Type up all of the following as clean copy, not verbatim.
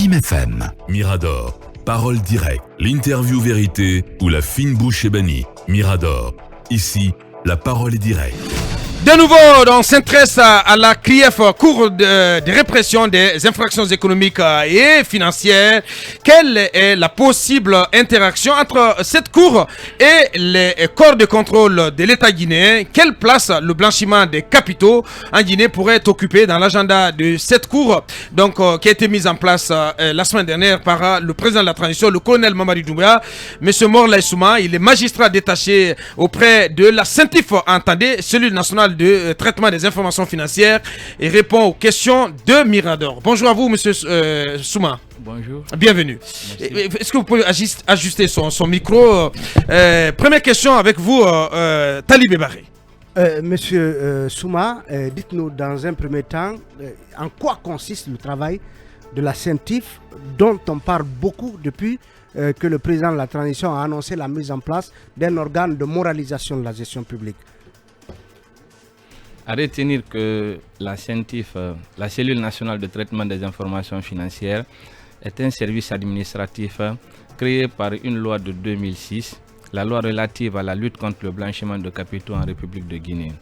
FIM FM. Mirador, parole directe, l'interview vérité ou la fine bouche ébanie. Mirador, ici, la parole est directe. De nouveau, on s'intéresse à la CRIEF, Cour de répression des infractions économiques et financières. Quelle est la possible interaction entre cette Cour et les corps de contrôle de l'État guinéen? Quelle place le blanchiment des capitaux en Guinée pourrait occuper dans l'agenda de cette Cour, donc, qui a été mise en place la semaine dernière par le président de la transition, le colonel Mamadi Doumbouya. Monsieur Morlaye Souma, il est magistrat détaché auprès de la CENTIF, entendez, cellule nationale de traitement des informations financières, et répond aux questions de Mirador. Bonjour à vous, monsieur Souma. Bonjour. Bienvenue. Est-ce que vous pouvez ajuster son micro? Première question avec vous, Talibé Barré. Monsieur Souma, dites-nous dans un premier temps en quoi consiste le travail de la CENTIF dont on parle beaucoup depuis que le président de la transition a annoncé la mise en place d'un organe de moralisation de la gestion publique. À retenir que la CENTIF, la cellule nationale de traitement des informations financières, est un service administratif créé par une loi de 2006, la loi relative à la lutte contre le blanchiment de capitaux en République de Guinée.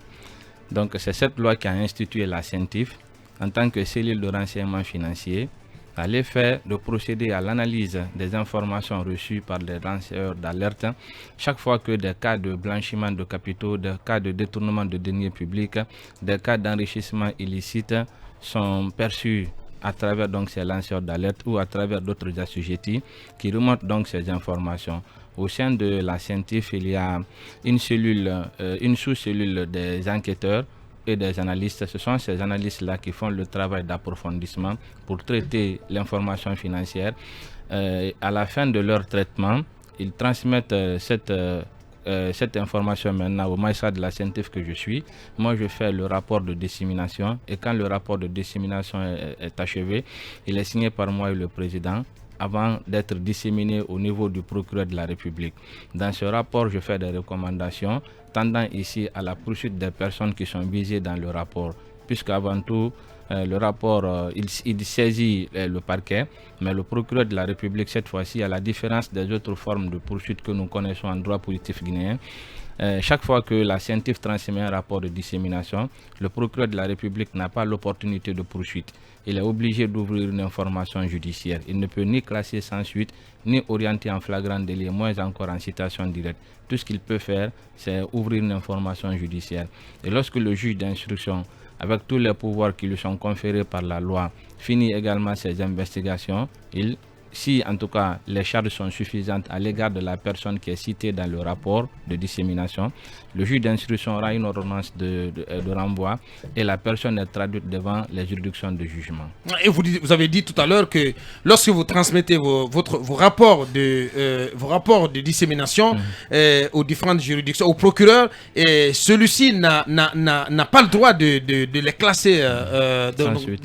Donc c'est cette loi qui a institué la CENTIF en tant que cellule de renseignement financier, à l'effet de procéder à l'analyse des informations reçues par les lanceurs d'alerte chaque fois que des cas de blanchiment de capitaux, des cas de détournement de deniers publics, des cas d'enrichissement illicite sont perçus à travers donc ces lanceurs d'alerte ou à travers d'autres assujettis qui remontent donc ces informations. Au sein de la CENTIF, il y a une sous-cellule des enquêteurs et des analystes. Ce sont ces analystes-là qui font le travail d'approfondissement pour traiter l'information financière. À la fin de leur traitement, ils transmettent cette information maintenant au magistrat de la CENTIF que je suis. Moi, je fais le rapport de dissémination et quand le rapport de dissémination est achevé, il est signé par moi et le président avant d'être disséminé au niveau du procureur de la République. Dans ce rapport, je fais des recommandations tendant ici à la poursuite des personnes qui sont visées dans le rapport, puisqu'avant tout, le rapport, il saisit le parquet, mais le procureur de la République, cette fois-ci, à la différence des autres formes de poursuite que nous connaissons en droit positif guinéen, chaque fois que la CENTIF transmet un rapport de dissémination, le procureur de la République n'a pas l'opportunité de poursuite. Il est obligé d'ouvrir une information judiciaire. Il ne peut ni classer sans suite, ni orienter en flagrant délit, moins encore en citation directe. Tout ce qu'il peut faire, c'est ouvrir une information judiciaire. Et lorsque le juge d'instruction, avec tous les pouvoirs qui lui sont conférés par la loi, finit également ses investigations, si en tout cas les charges sont suffisantes à l'égard de la personne qui est citée dans le rapport de dissémination, le juge d'instruction aura une ordonnance de renvoi et la personne est traduite devant les juridictions de jugement. Et vous avez dit tout à l'heure que lorsque vous transmettez vos rapports de dissémination aux différentes juridictions, au procureur, celui-ci n'a pas le droit de les classer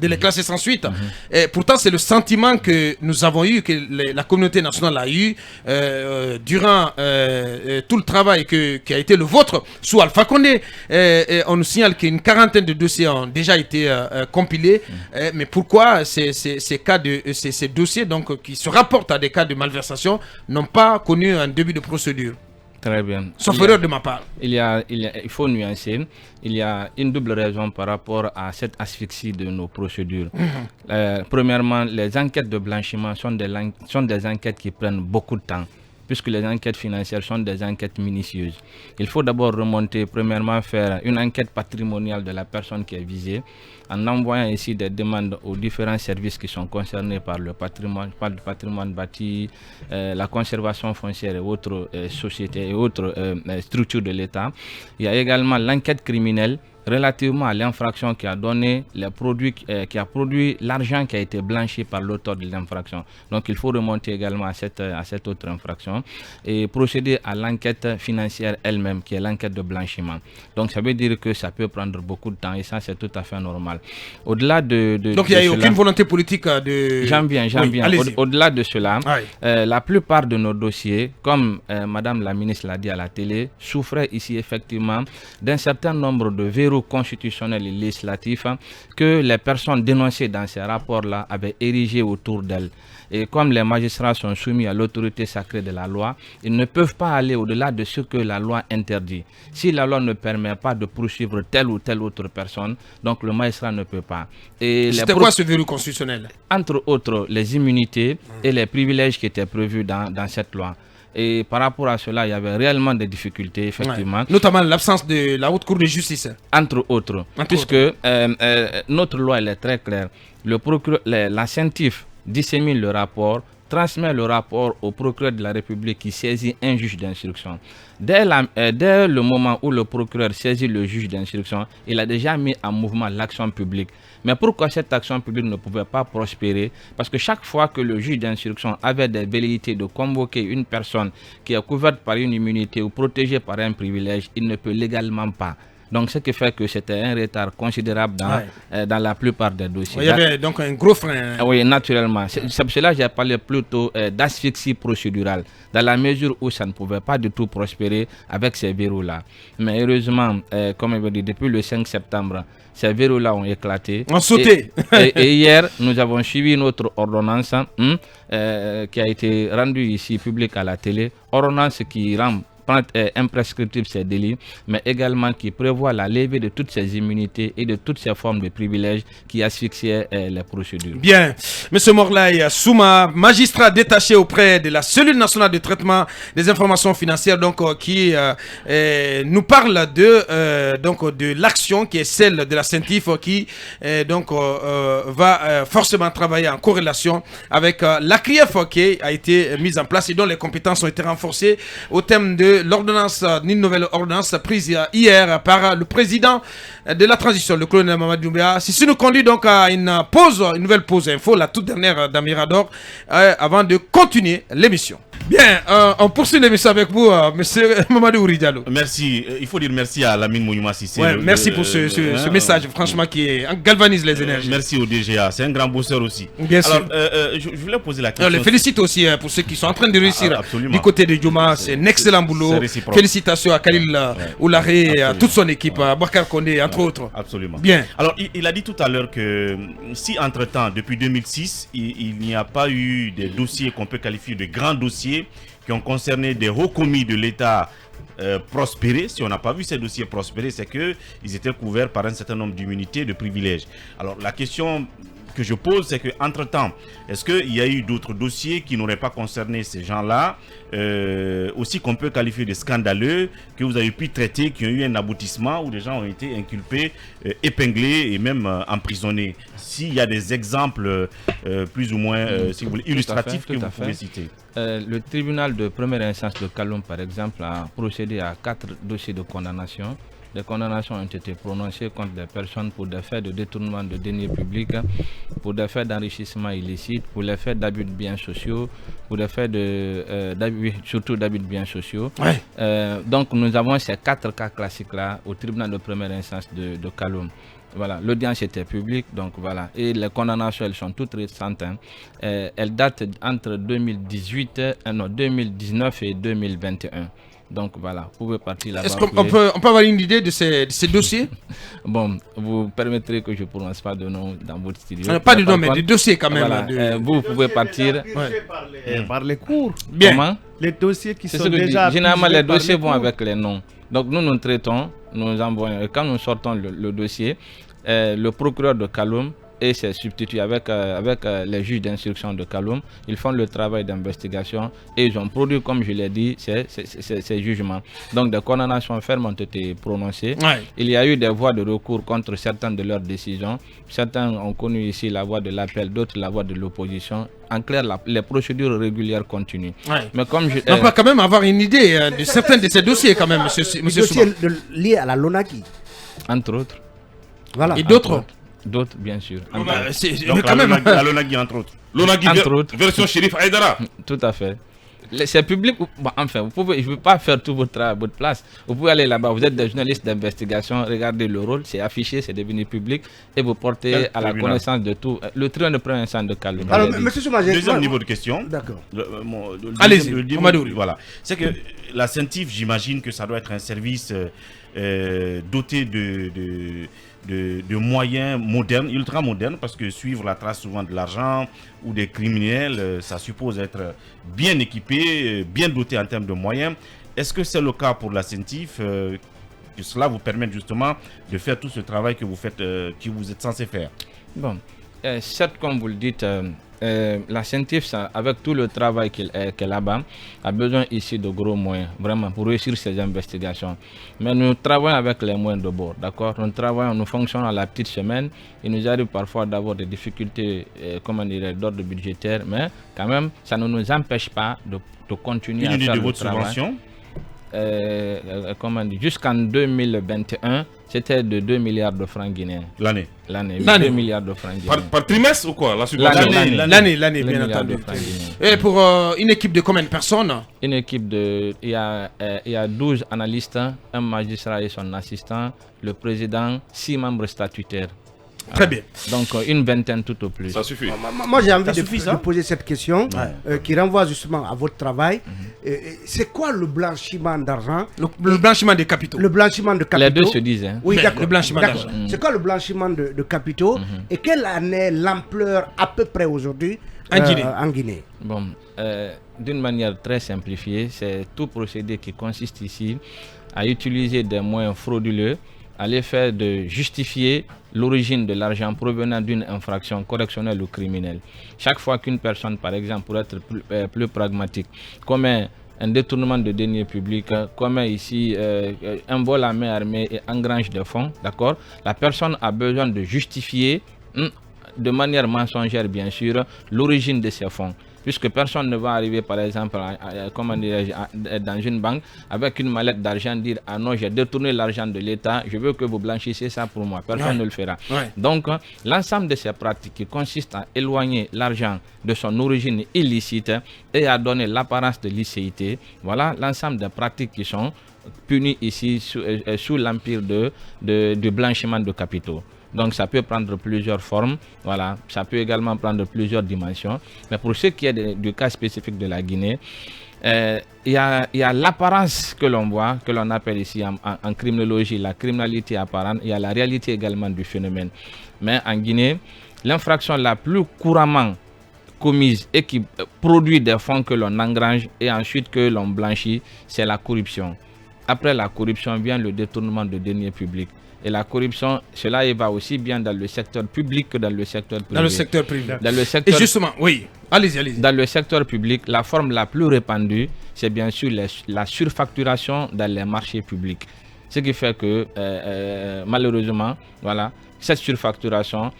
les classer sans suite. Et pourtant, c'est le sentiment que nous avons eu, que la communauté nationale a eu durant tout le travail qui a été le vôtre sous Alpha Condé. On nous signale qu'une quarantaine de dossiers ont déjà été compilés. Mais pourquoi ces dossiers donc, qui se rapportent à des cas de malversation n'ont pas connu un début de procédure? Très bien. Sauf erreur de ma part. Il faut nuancer. Il y a une double raison par rapport à cette asphyxie de nos procédures. Premièrement, les enquêtes de blanchiment sont des enquêtes qui prennent beaucoup de temps, puisque les enquêtes financières sont des enquêtes minutieuses. Il faut d'abord remonter, premièrement, faire une enquête patrimoniale de la personne qui est visée, en envoyant ici des demandes aux différents services qui sont concernés par le patrimoine bâti, la conservation foncière et autres sociétés et autres structures de l'État. Il y a également l'enquête criminelle relativement à l'infraction qui a donné les produits, qui a produit l'argent qui a été blanchi par l'auteur de l'infraction. Donc il faut remonter également à cette autre infraction et procéder à l'enquête financière elle-même, qui est l'enquête de blanchiment. Donc ça veut dire que ça peut prendre beaucoup de temps et ça c'est tout à fait normal. Au-delà de donc il n'y a aucune volonté politique de... J'en viens. Au-delà de cela, la plupart de nos dossiers, comme Madame la ministre l'a dit à la télé, souffraient ici effectivement d'un certain nombre de verrous verrou constitutionnel et législatif que les personnes dénoncées dans ces rapports-là avaient érigé autour d'elles. Et comme les magistrats sont soumis à l'autorité sacrée de la loi, ils ne peuvent pas aller au-delà de ce que la loi interdit. Si la loi ne permet pas de poursuivre telle ou telle autre personne, donc le magistrat ne peut pas. C'était quoi ce verrou constitutionnel? Entre autres, les immunités et les privilèges qui étaient prévus dans cette loi. Et par rapport à cela, il y avait réellement des difficultés, effectivement. Ouais. Notamment l'absence de la Haute Cour de justice. Entre autres. Puisque notre loi elle est très claire. Le procureur, la CENTIF dissémine le rapport, transmet le rapport au procureur de la République qui saisit un juge d'instruction. Dès le moment où le procureur saisit le juge d'instruction, il a déjà mis en mouvement l'action publique. Mais pourquoi cette action publique ne pouvait pas prospérer? Parce que chaque fois que le juge d'instruction avait des velléités de convoquer une personne qui est couverte par une immunité ou protégée par un privilège, il ne peut légalement pas. Donc, ce qui fait que c'était un retard considérable dans la plupart des dossiers. Il y avait donc un gros frein. Oui, naturellement. C'est pour cela que j'ai parlé plutôt d'asphyxie procédurale, dans la mesure où ça ne pouvait pas du tout prospérer avec ces verrous-là. Mais heureusement, comme je vous dis, depuis le 5 septembre, ces verrous-là ont éclaté. On sauté. Et hier, nous avons suivi notre ordonnance qui a été rendue ici publique à la télé. Ordonnance qui rend imprescriptible ces délits, mais également qui prévoit la levée de toutes ces immunités et de toutes ces formes de privilèges qui asphyxiaient les procédures. Bien. Monsieur Morlaye Souma, magistrat détaché auprès de la cellule nationale de traitement des informations financières, donc qui nous parle de l'action qui est celle de la CENTIF qui va forcément travailler en corrélation avec la CRIEF qui a été mise en place et dont les compétences ont été renforcées au thème de l'ordonnance, une nouvelle ordonnance prise hier par le président de la transition, le colonel Mamadou Doumbouya. Ceci nous conduit donc à une nouvelle pause info, la toute dernière d'Amirador, avant de continuer l'émission. Bien, on poursuit l'émission avec vous, monsieur Mamadou Ouri-Diallo. Merci, il faut dire merci à Lamine Mouniouma Sissé. Ouais, merci pour ce message, franchement, qui galvanise les énergies. Merci au DGA, c'est un grand bosseur aussi. Bien sûr. Alors, je voulais poser la question. Je les félicite aussi pour ceux qui sont en train de réussir du côté de Djouma. C'est un excellent boulot. Félicitations à Khalil Oularé et à toute son équipe, à Bakar Kondé, entre autres. Absolument. Bien. Alors, il a dit tout à l'heure que si entre-temps, depuis 2006, il n'y a pas eu des dossiers qu'on peut qualifier de grands dossiers qui ont concerné des hauts commis de l'État prospérer, si on n'a pas vu ces dossiers prospérer, c'est qu'ils étaient couverts par un certain nombre d'immunités, de privilèges. Alors la question que je pose, c'est qu'entre-temps, est-ce qu'il y a eu d'autres dossiers qui n'auraient pas concerné ces gens-là, aussi qu'on peut qualifier de scandaleux, que vous avez pu traiter, qui ont eu un aboutissement, où des gens ont été inculpés, épinglés et même emprisonnés? S'il y a des exemples plus ou moins si vous voulez, illustratifs que vous pouvez citer. Le tribunal de première instance de Kaloum, par exemple, a procédé à 4 dossiers de condamnation. Des condamnations ont été prononcées contre des personnes pour des faits de détournement de deniers publics, pour des faits d'enrichissement illicite, pour les faits d'abus de biens sociaux, pour des faits surtout d'abus de biens sociaux. Ouais. Donc nous avons ces 4 cas classiques-là au tribunal de première instance de Kaloum. Voilà, l'audience était publique, donc voilà. Et les condamnations, elles sont toutes récentes. Elles datent entre 2019 et 2021. Donc voilà, vous pouvez partir là-bas. Est-ce qu'on peut avoir une idée de ces dossiers? Bon, vous permettrez que je ne prononce pas de nom dans votre studio. Pas de nom, mais des dossiers quand même. Voilà, vous pouvez partir par les cours. Bien. Comment? Les dossiers qui sont déjà... Généralement, les dossiers vont avec les noms. Donc nous traitons, nous envoyons. Et quand nous sortons le dossier, le procureur de Kaloum et ses substituts avec les juges d'instruction de Kaloum, ils font le travail d'investigation et ils ont produit, comme je l'ai dit, ces jugements. Donc des condamnations fermes ont été prononcées. Ouais. Il y a eu des voies de recours contre certaines de leurs décisions. Certains ont connu ici la voie de l'appel, d'autres la voie de l'opposition. En clair, les procédures régulières continuent. Ouais. Mais comme on va quand même avoir une idée de certains de ces dossiers quand même, monsieur Souma. Les dossiers liés à la LONASE. Entre autres. Voilà. Et d'autres? D'autres, bien sûr. Donc la LONASE, entre autres. LONASE, version Chérif Aïdara. Tout à fait. c'est public. Bon, enfin, je ne veux pas faire tout votre travail à votre place. Vous pouvez aller là-bas. Vous êtes des journalistes d'investigation. Regardez le rôle. C'est affiché, c'est devenu public. Et vous portez à la connaissance de tout. Le tribunal ne prend un sang de calme. Alors, monsieur Souma, deuxième niveau de question. D'accord. Allez-y, voilà. C'est que la CENTIF, j'imagine que ça doit être un service doté de moyens modernes, ultra modernes, parce que suivre la trace souvent de l'argent ou des criminels, ça suppose être bien équipé, bien doté en termes de moyens. Est-ce que c'est le cas pour la CENTIF, que cela vous permet justement de faire tout ce travail que vous faites, que vous êtes censé faire? Bon, certes, comme vous le dites, la CENTIF, avec tout le travail qu'elle a là-bas, a besoin ici de gros moyens, vraiment, pour réussir ces investigations. Mais nous travaillons avec les moyens de bord, d'accord? Nous fonctionnons à la petite semaine. Il nous arrive parfois d'avoir des difficultés, d'ordre budgétaire, mais quand même, ça ne nous empêche pas de continuer à faire le travail. Subvention? Jusqu'en 2021, c'était de 2 milliards de francs guinéens. L'année. 2 milliards de francs guinéens. Par trimestre ou quoi? La subvention? L'année, bien entendu. Et pour une équipe de combien de personnes? Une équipe il y a 12 analystes, un magistrat et son assistant, le président, 6 membres statutaires. Très bien. Donc une vingtaine tout au plus. Ça suffit. Moi j'ai envie de poser cette question qui renvoie justement à votre travail. C'est quoi le blanchiment d'argent? Le blanchiment des capitaux. Le blanchiment de capitaux. Les deux se disent. Hein. Oui, d'accord. Le blanchiment d'argent. C'est quoi le blanchiment de capitaux et quelle en est l'ampleur à peu près aujourd'hui en Guinée? Bon, d'une manière très simplifiée, c'est tout procédé qui consiste ici à utiliser des moyens frauduleux à l'effet de justifier l'origine de l'argent provenant d'une infraction correctionnelle ou criminelle. Chaque fois qu'une personne, par exemple, pour être plus pragmatique, commet un détournement de deniers publics, commet ici un vol à main armée et engrange des fonds, d'accord, la personne a besoin de justifier de manière mensongère, bien sûr, l'origine de ces fonds. Puisque personne ne va arriver, par exemple, dans une banque avec une mallette d'argent, dire « Ah non, j'ai détourné l'argent de l'État, je veux que vous blanchissiez ça pour moi. » Personne ne le fera. Donc, l'ensemble de ces pratiques qui consistent à éloigner l'argent de son origine illicite et à donner l'apparence de licéité, voilà l'ensemble des pratiques qui sont punies ici sous l'empire de blanchiment de capitaux. Donc ça peut prendre plusieurs formes, voilà. Ça peut également prendre plusieurs dimensions. Mais pour ce qui est du cas spécifique de la Guinée, il y a l'apparence que l'on voit, que l'on appelle ici en criminologie la criminalité apparente. Il y a la réalité également du phénomène. Mais en Guinée, l'infraction la plus couramment commise et qui produit des fonds que l'on engrange et ensuite que l'on blanchit, c'est la corruption. Après la corruption vient le détournement de deniers publics. Et la corruption, cela va aussi bien dans le secteur public que dans le secteur privé. Dans le secteur privé. Et justement, oui, allez-y. Dans le secteur public, la forme la plus répandue, c'est bien sûr la surfacturation dans les marchés publics. Ce qui fait que, malheureusement, voilà, cette surfacturation,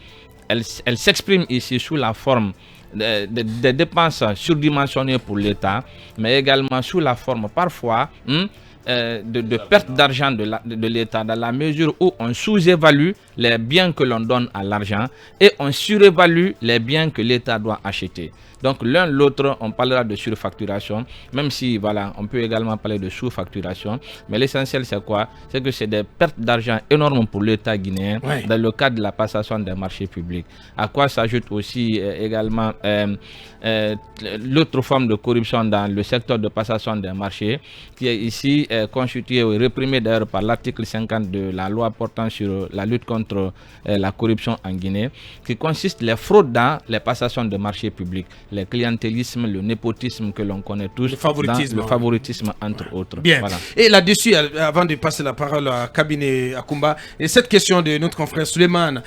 elle s'exprime ici sous la forme des dépenses surdimensionnées pour l'État, mais également sous la forme parfois de perte d'argent de l'État, dans la mesure où on sous-évalue les biens que l'on donne à l'argent et on surévalue les biens que l'État doit acheter. Donc l'un l'autre, on parlera de surfacturation, même si voilà, on peut également parler de sous-facturation. Mais l'essentiel c'est quoi? C'est que c'est des pertes d'argent énormes pour l'État guinéen dans le cadre de la passation des marchés publics. À quoi s'ajoute aussi également l'autre forme de corruption dans le secteur de passation des marchés, qui est ici constituée et réprimée d'ailleurs par l'article 50 de la loi portant sur la lutte contre la corruption en Guinée, qui consiste les fraudes dans les passations de marchés publics, le clientélisme, le népotisme que l'on connaît tous, le favoritisme entre autres. Bien. Voilà. Et là-dessus, avant de passer la parole à Cabinet Akumba, et cette question de notre confrère Suleiman,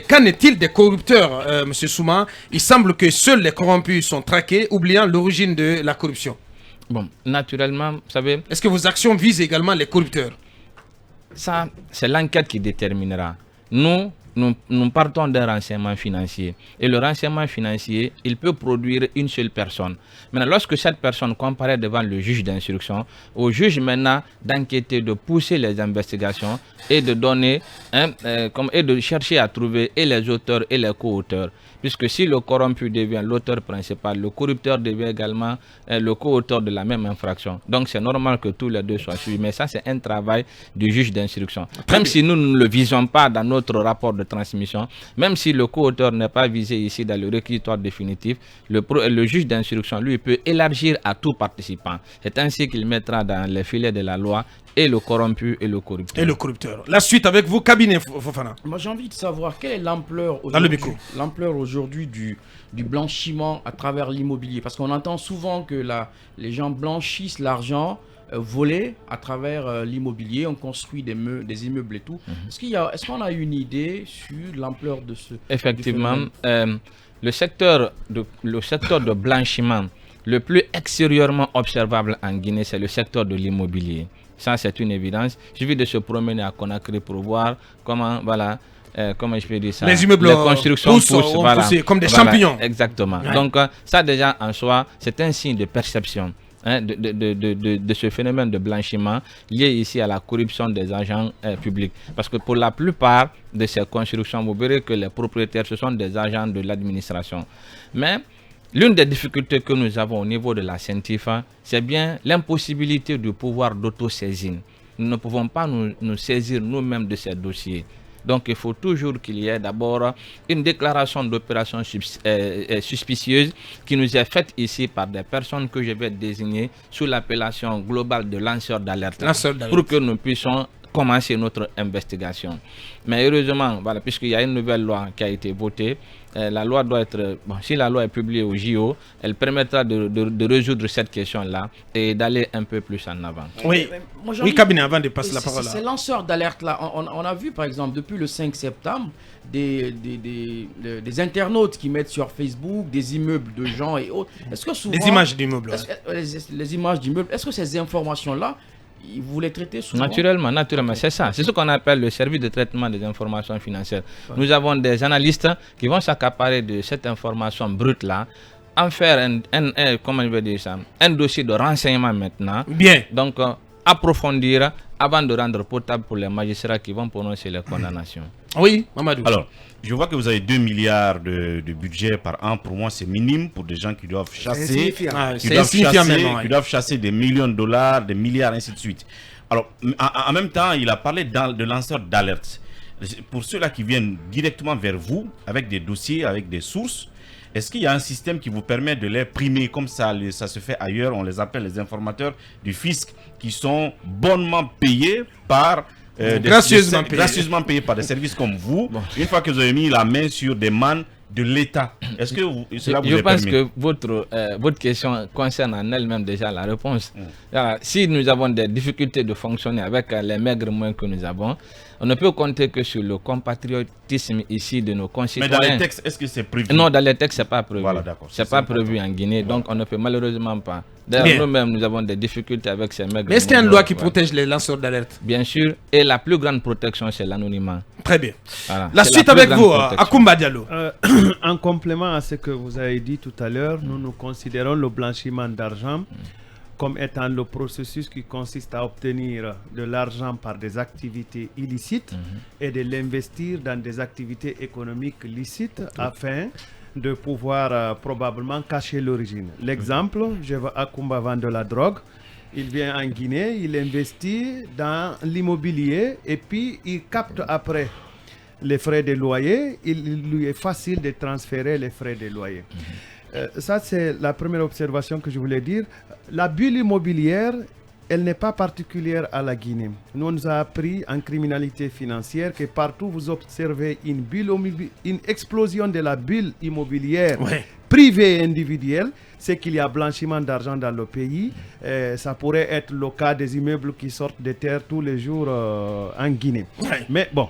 qu'en est-il des corrupteurs, M. Souma? Il semble que seuls les corrompus sont traqués, oubliant l'origine de la corruption. Bon, naturellement, vous savez... Est-ce que vos actions visent également les corrupteurs? Ça, c'est l'enquête qui déterminera. Nous nous partons d'un renseignement financier. Et le renseignement financier, il peut produire une seule personne. Maintenant, lorsque cette personne comparaît devant le juge d'instruction, au juge maintenant d'enquêter, de pousser les investigations et de donner, et de chercher à trouver et les auteurs et les co-auteurs. Puisque si le corrompu devient l'auteur principal, le corrupteur devient également le co-auteur de la même infraction. Donc c'est normal que tous les deux soient suivis. Mais ça, c'est un travail du juge d'instruction. Même si nous ne le visons pas dans notre rapport de transmission, même si le co-auteur n'est pas visé ici dans le réquisitoire définitif, le juge d'instruction, lui, peut élargir à tout participant. C'est ainsi qu'il mettra dans les filets de la loi et le corrompu et le corrupteur. La suite avec vous, cabinet Fofana. Moi, j'ai envie de savoir quelle est l'ampleur aujourd'hui du blanchiment à travers l'immobilier. Parce qu'on entend souvent que les gens blanchissent l'argent volé à travers l'immobilier. On construit des immeubles et tout. Est-ce qu'on a une idée sur l'ampleur de ce... Effectivement, le secteur de blanchiment le plus extérieurement observable en Guinée, c'est le secteur de l'immobilier. Ça, c'est une évidence. Il suffit de se promener à Conakry pour voir comment, comment je peux dire ça, les immeubles constructions poussent comme des champignons. Exactement. Ouais. Donc, ça déjà en soi, c'est un signe de perception de ce phénomène de blanchiment lié ici à la corruption des agents publics. Parce que pour la plupart de ces constructions, vous verrez que les propriétaires, ce sont des agents de l'administration. Mais l'une des difficultés que nous avons au niveau de la CENTIF, c'est bien l'impossibilité du pouvoir d'autosaisine. Nous ne pouvons pas nous saisir nous-mêmes de ces dossiers. Donc il faut toujours qu'il y ait d'abord une déclaration d'opération suspicieuse qui nous est faite ici par des personnes que je vais désigner sous l'appellation globale de lanceurs d'alerte pour que nous puissions commencer notre investigation. Mais heureusement, puisqu'il y a une nouvelle loi qui a été votée, la loi doit être, si la loi est publiée au JO, elle permettra de résoudre cette question-là et d'aller un peu plus en avant. Oui, cabinet, avant de passer la parole. Ces lanceurs d'alerte-là, on a vu par exemple depuis le 5 septembre des internautes qui mettent sur Facebook des immeubles de gens et autres. Est-ce que souvent, des images d'immeubles. Les images d'immeubles, est-ce que ces informations-là, vous les traitez souvent? Naturellement, c'est ça. C'est ce qu'on appelle le service de traitement des informations financières. Ouais. Nous avons des analystes qui vont s'accaparer de cette information brute-là, en faire un dossier de renseignement maintenant. Bien. Donc, approfondir avant de rendre potable pour les magistrats qui vont prononcer les condamnations. Oui, Mamadou. Alors, je vois que vous avez 2 milliards de budget par an. Pour moi, c'est minime pour des gens qui doivent chasser. Qui doivent chasser des millions de dollars, des milliards, ainsi de suite. Alors, en même temps, il a parlé de lanceurs d'alerte. Pour ceux-là qui viennent directement vers vous, avec des dossiers, avec des sources, est-ce qu'il y a un système qui vous permet de les primer comme ça se fait ailleurs? On les appelle les informateurs du fisc qui sont bonnement payés par... gracieusement payé par des services comme vous, une fois que vous avez mis la main sur des mannes de l'État. Est-ce que cela vous est permis? Je pense que votre question concerne en elle-même déjà la réponse. Alors, si nous avons des difficultés de fonctionner avec les maigres moyens que nous avons, on ne peut compter que sur le compatriotisme ici de nos concitoyens. Mais dans les textes, est-ce que c'est prévu? Non, dans les textes, ce n'est pas prévu. Voilà, d'accord. C'est pas prévu en Guinée, donc on ne peut malheureusement pas. D'ailleurs, nous-mêmes, nous avons des difficultés avec ces maigres. Mais est-ce qu'il y a une loi qui protège les lanceurs d'alerte? Bien sûr, et la plus grande protection, c'est l'anonymat. Très bien. Voilà. La suite avec vous, Akoumba Diallo. En complément à ce que vous avez dit tout à l'heure, nous considérons le blanchiment d'argent comme étant le processus qui consiste à obtenir de l'argent par des activités illicites et de l'investir dans des activités économiques licites afin de pouvoir probablement cacher l'origine. L'exemple, je vois Akoumba vendre de la drogue, il vient en Guinée, il investit dans l'immobilier et puis il capte après les frais de loyer, il lui est facile de transférer les frais de loyer. Ça, c'est la première observation que je voulais dire. La bulle immobilière, elle n'est pas particulière à la Guinée. Nous, on nous a appris en criminalité financière que partout vous observez une explosion de la bulle immobilière privée et individuelle, c'est qu'il y a blanchiment d'argent dans le pays. Ça pourrait être le cas des immeubles qui sortent de terre tous les jours en Guinée. Mais bon,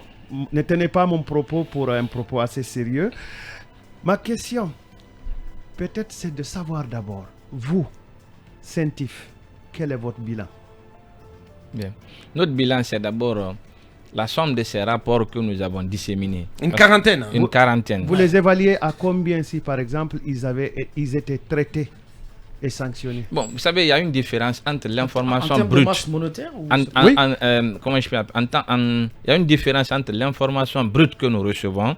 ne tenez pas mon propos pour un propos assez sérieux. Ma question, peut-être, c'est de savoir d'abord, vous, CENTIF, quel est votre bilan? Bien. Notre bilan, c'est d'abord la somme de ces rapports que nous avons disséminés. Une quarantaine. Une quarantaine. Vous les évaluez à combien si, par exemple, ils étaient traités et sanctionnés? Bon, vous savez, il y a une différence entre l'information en termes brute. de masse monétaire ou... Oui. Comment je peux appeler il y a une différence entre l'information brute que nous recevons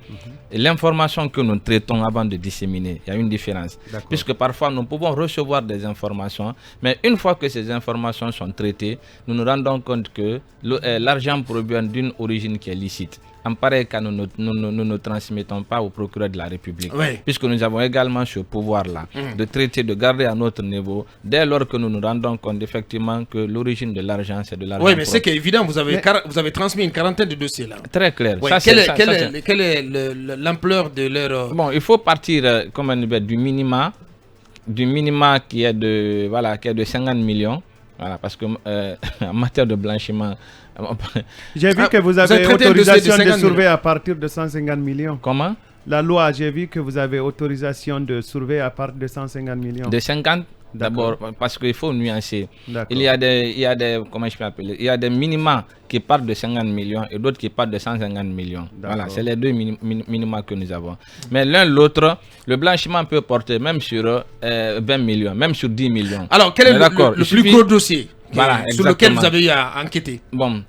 et l'information que nous traitons avant de disséminer. Il y a une différence. Puisque parfois, nous pouvons recevoir des informations, mais une fois que ces informations sont traitées, nous nous rendons compte que l'argent provient d'une origine qui est licite. En pareil cas, nous ne transmettons pas au procureur de la République. Oui. Puisque nous avons également ce pouvoir-là de traiter, de garder à notre niveau, dès lors que nous nous rendons compte effectivement que l'origine de l'argent, c'est de l'argent. Oui, mais c'est évident, vous avez transmis une quarantaine de dossiers là. Très clair. Oui. Quelle est l'ampleur de leur... Bon, il faut partir du minima qui est de 50 millions. Voilà, parce que en matière de blanchiment... J'ai vu que vous avez autorisation de surveiller à partir de 150 millions. Comment? La loi, j'ai vu que vous avez autorisation de surveiller à partir de 150 millions. De 50? D'abord, parce qu'il faut nuancer. Il y a des minima qui partent de 50 millions et d'autres qui partent de 150 millions. Voilà, c'est les deux minima que nous avons. Mais l'un l'autre, le blanchiment peut porter même sur 20 millions, même sur 10 millions. Alors, quel est le plus gros dossier sur lequel vous avez eu à enquêter? Bon.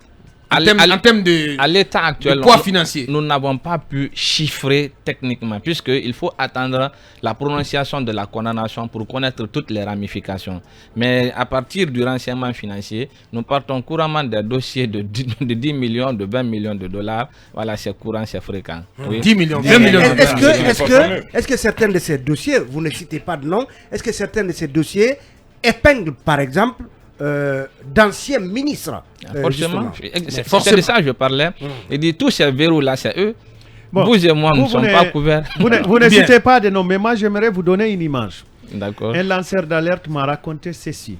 En termes de, à l'état actuel, poids financier, nous n'avons pas pu chiffrer techniquement, puisqu'il faut attendre la prononciation de la condamnation pour connaître toutes les ramifications. Mais à partir du renseignement financier, nous partons couramment des dossiers de 10 millions, de 20 millions de dollars. Voilà, c'est courant, c'est fréquent. Oui. 10 millions, 20 millions de dollars. Est-ce que certains de ces dossiers, vous ne citez pas de nom, est-ce que certains de ces dossiers épinglent, par exemple, d'anciens ministres? Forcément. C'est de ça que je parlais. Il dit tous ces verrous-là, c'est eux. Bon, vous et moi, nous ne sommes pas couverts. Vous ne citez pas de nom, mais moi, j'aimerais vous donner une image. D'accord. Un lanceur d'alerte m'a raconté ceci.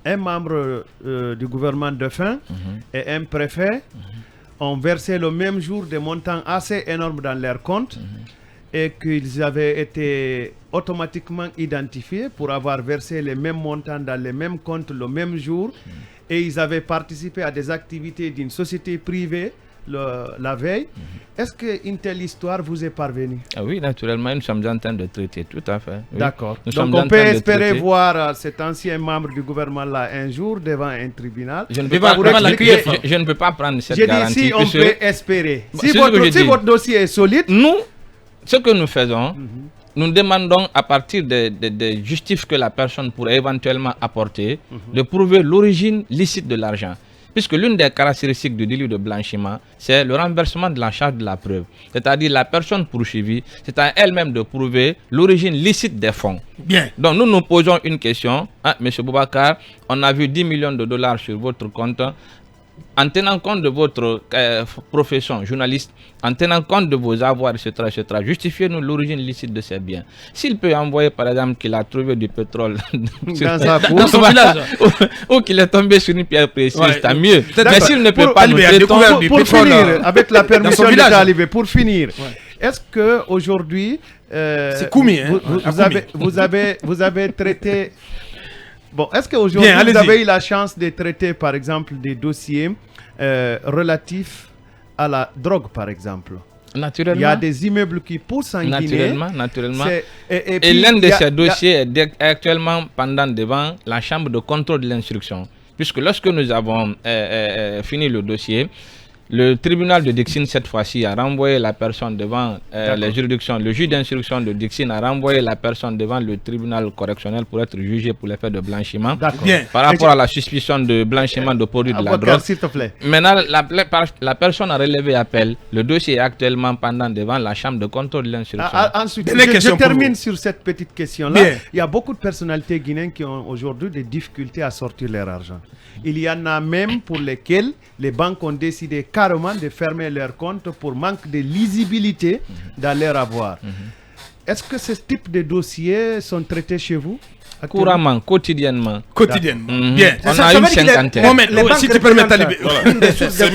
Un membre du gouvernement de Fin et un préfet ont versé le même jour des montants assez énormes dans leur compte et qu'ils avaient été automatiquement identifiés pour avoir versé les mêmes montants dans les mêmes comptes le même jour et ils avaient participé à des activités d'une société privée la veille. Est-ce qu'une telle histoire vous est parvenue? Ah oui, naturellement, nous sommes en train de traiter, tout à fait. Oui. D'accord. Donc on peut espérer voir cet ancien membre du gouvernement-là un jour devant un tribunal. Je ne peux pas prendre cette garantie. J'ai dit si on peut espérer. Bon, si votre dossier est solide... Nous, ce que nous faisons, nous demandons à partir des justifs que la personne pourrait éventuellement apporter, de prouver l'origine licite de l'argent. Puisque l'une des caractéristiques du délit de blanchiment, c'est le renversement de la charge de la preuve. C'est-à-dire la personne poursuivie, c'est à elle-même de prouver l'origine licite des fonds. Bien. Donc nous nous posons une question. M. Boubacar, on a vu 10 millions de dollars sur votre compte. En tenant compte de votre profession journaliste, en tenant compte de vos avoirs, etc., justifiez-nous l'origine licite de ces biens. S'il peut envoyer, par exemple, qu'il a trouvé du pétrole dans son village ou qu'il est tombé sur une pierre précieuse, tant mieux. Mais s'il ne peut pas nous découvrir pour finir, avec la permission de l'État, pour finir, est-ce qu'aujourd'hui, vous avez traité... Bon, est-ce qu'aujourd'hui, vous avez eu la chance de traiter, par exemple, des dossiers relatifs à la drogue, par exemple? Naturellement. Il y a des immeubles qui poussent en Guinée. Naturellement. Et l'un de ces dossiers est actuellement pendant devant la chambre de contrôle de l'instruction. Puisque lorsque nous avons fini le dossier, le tribunal de Dixine, cette fois-ci, a renvoyé la personne devant les juridictions. Le juge d'instruction de Dixine a renvoyé la personne devant le tribunal correctionnel pour être jugé pour l'effet de blanchiment. Par rapport à la suspicion de blanchiment de produits de la drogue. S'il te plaît. Maintenant, la personne a relevé appel. Le dossier est actuellement pendant devant la chambre de contrôle de l'instruction. Ensuite, je termine sur cette petite question-là. Il y a beaucoup de personnalités guinéennes qui ont aujourd'hui des difficultés à sortir leur argent. Il y en a même pour lesquels les banques ont décidé carrément de fermer leurs comptes pour manque de lisibilité dans leur avoir. Est-ce que ce type de dossiers sont traités chez vous? Couramment, quotidiennement. Bien. On a une cinquantaine. Si tu permets, c'est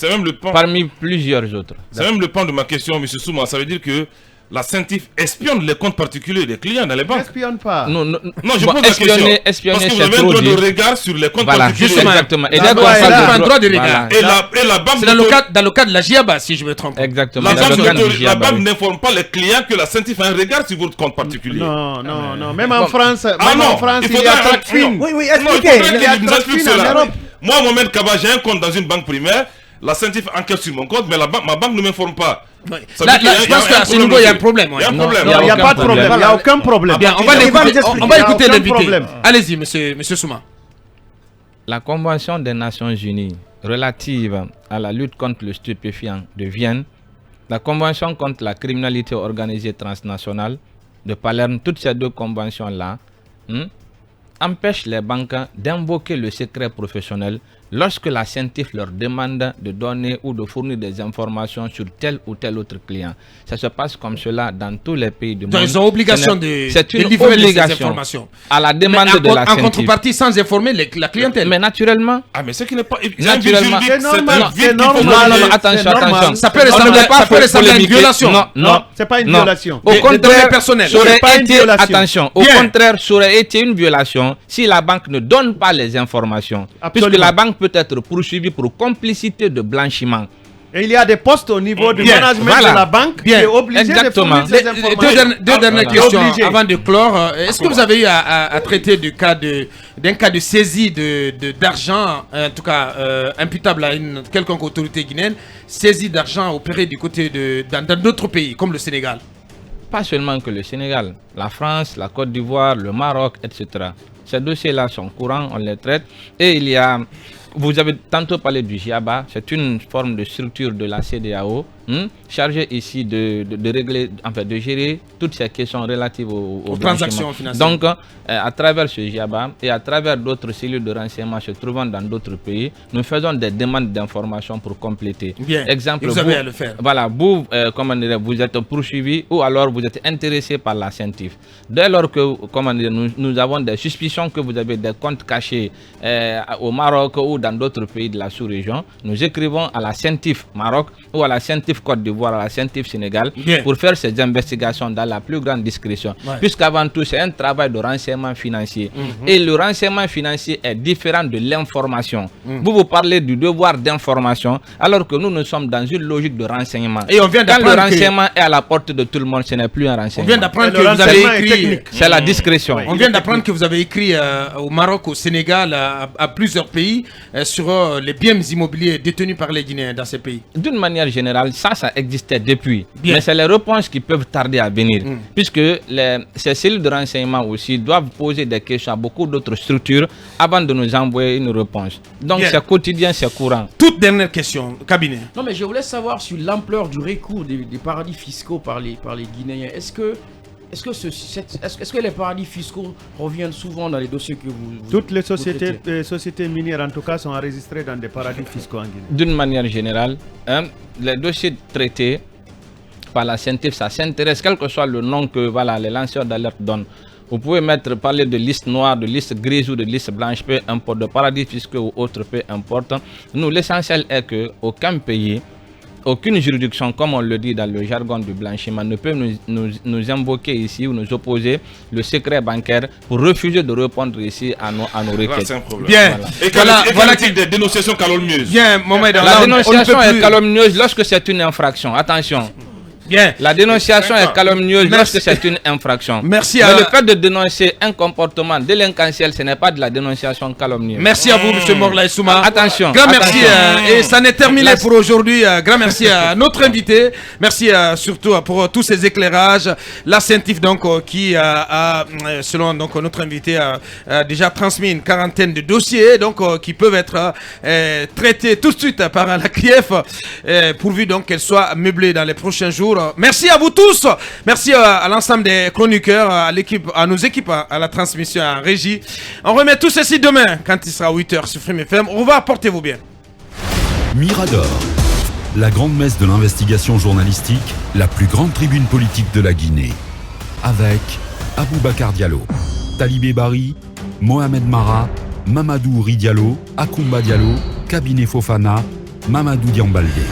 même le pan. Parmi plusieurs autres. C'est même le pan de ma question, M. Souma. Ça veut dire que la CENTIF espionne les comptes particuliers des clients dans les banques. N'espionne pas. Non, Je pose la question. espionner, Parce que vous c'est avez un trop droit de dire. regard sur les comptes Voilà, particuliers. justement, exactement. Et La dès qu'on loi est parle là, de un droit de regard. Et la banque C'est dans le cas de la GIABA, si je me trompe. Exactement. La banque n'informe pas les clients que la CENTIF a un regard sur votre compte particulier. Non. Même en France, Il il y a Tracfin. Oui, Non, il expliquez. faudrait qu'il nous explique Tracfin en cela. Europe. Moi, Mohamed Kaba, j'ai un compte dans une banque primaire. La CENTIF enquête sur mon compte, mais ma banque ne m'informe pas. Là, je pense qu'à ce niveau, il y a un problème. Il y a un problème. Il n'y a pas de problème. Il n'y a aucun problème. Bien, on va écouter l'invité. Allez-y, monsieur Souma. La Convention des Nations Unies relative à la lutte contre le stupéfiant de Vienne, la Convention contre la criminalité organisée transnationale de Palerme, toutes ces deux conventions-là empêchent les banques d'invoquer le secret professionnel lorsque la CENTIF leur demande de donner ou de fournir des informations sur tel ou tel autre client. Ça se passe comme cela dans tous les pays du monde. Ils ont obligation de livrer ces informations. À la demande de la CENTIF. En contrepartie, sans informer la clientèle. Mais naturellement. Mais ce qui n'est pas... Naturellement. C'est normal. Non, attention. Ça peut ressembler à une violation. Non, c'est pas une violation. Au contraire, personnel. Attention. Au contraire, ça aurait été une violation si la banque ne donne pas les informations. Puisque la banque peut être poursuivie pour complicité de blanchiment. Et il y a des postes au niveau du management de la banque qui est obligé de fournir ces informations. Deux dernières questions avant de clore. Est-ce que vous avez eu à traiter d'un cas de saisie d'argent, en tout cas imputable à une quelconque autorité guinéenne, saisie d'argent opérée du côté dans d'autres pays, comme le Sénégal? Pas seulement que le Sénégal, la France, la Côte d'Ivoire, le Maroc, etc. Ces dossiers-là sont courants, on les traite. Et il y a... Vous avez tantôt parlé du GIABA, c'est une forme de structure de la CEDEAO chargée ici de régler, enfin de gérer toutes ces questions relatives aux transactions financières. Donc, à travers ce GIABA et à travers d'autres cellules de renseignement se trouvant dans d'autres pays, nous faisons des demandes d'informations pour compléter. Bien. Exemple, vous avez à le faire. Voilà, vous êtes poursuivi ou alors vous êtes intéressé par la CENTIF. Dès lors que nous avons des suspicions que vous avez des comptes cachés au Maroc ou dans d'autres pays de la sous-région, nous écrivons à la CENTIF Maroc ou à la CENTIF Côte d'Ivoire, à la CENTIF Sénégal, pour faire ces investigations dans la plus grande discrétion. Puisqu'avant tout, c'est un travail de renseignement financier. Et le renseignement financier est différent de l'information. Vous parlez du devoir d'information, alors que nous sommes dans une logique de renseignement. Et on vient quand le renseignement est à la porte de tout le monde, ce n'est plus un renseignement. On vient d'apprendre que vous avez écrit... C'est la discrétion. On vient d'apprendre que vous avez écrit au Maroc, au Sénégal, à plusieurs pays, sur les biens immobiliers détenus par les Guinéens dans ces pays. D'une manière générale, ça existait depuis. Mais c'est les réponses qui peuvent tarder à venir. Puisque ces cellules de renseignement aussi doivent poser des questions à beaucoup d'autres structures avant de nous envoyer une réponse. Donc c'est quotidien, c'est courant. Toute dernière question, cabinet. Non, mais je voulais savoir sur l'ampleur du recours des paradis fiscaux par les Guinéens. Est-ce que les paradis fiscaux reviennent souvent dans les dossiers que vous Toutes les sociétés minières, en tout cas, sont enregistrées dans des paradis fiscaux en Guinée. D'une manière générale, les dossiers traités par la CENTIF, ça s'intéresse, quel que soit le nom que les lanceurs d'alerte donnent. Vous pouvez parler de liste noire, de liste grise ou de liste blanche, peu importe, de paradis fiscaux ou autre, peu importe. Nous, l'essentiel est qu'aucun pays, aucune juridiction, comme on le dit dans le jargon du blanchiment, ne peut nous invoquer ici ou nous opposer le secret bancaire pour refuser de répondre ici à nos requêtes. Bien. Voilà des dénonciations calomnieuses. Bien, la dénonciation est calomnieuse lorsque c'est une infraction. Attention. Bien. La dénonciation est calomnieuse lorsque c'est une infraction. Merci Mais le fait de dénoncer un comportement délinquentiel, ce n'est pas de la dénonciation calomnieuse. Merci à vous, M. Morlaye Souma. Attention. Grand merci. Et ça n'est terminé pour aujourd'hui. Grand merci à notre invité. Merci surtout pour tous ces éclairages. La CENTIF, donc, qui selon notre invité, a déjà transmis une quarantaine de dossiers qui peuvent être traités tout de suite par la CRIEF, pourvu donc qu'elle soit meublée dans les prochains jours. Merci à vous tous. Merci à l'ensemble des chroniqueurs, à nos équipes, à la transmission, en régie. On remet tout ceci demain quand il sera 8h sur Frime FM. Au revoir, portez-vous bien. Mirador, la grande messe de l'investigation journalistique, la plus grande tribune politique de la Guinée. Avec Aboubacar Diallo, Talibé Bari, Mohamed Mara, Mamadou Uri Diallo, Akoumba Diallo, Kabinet Fofana, Mamadou Diambaldé.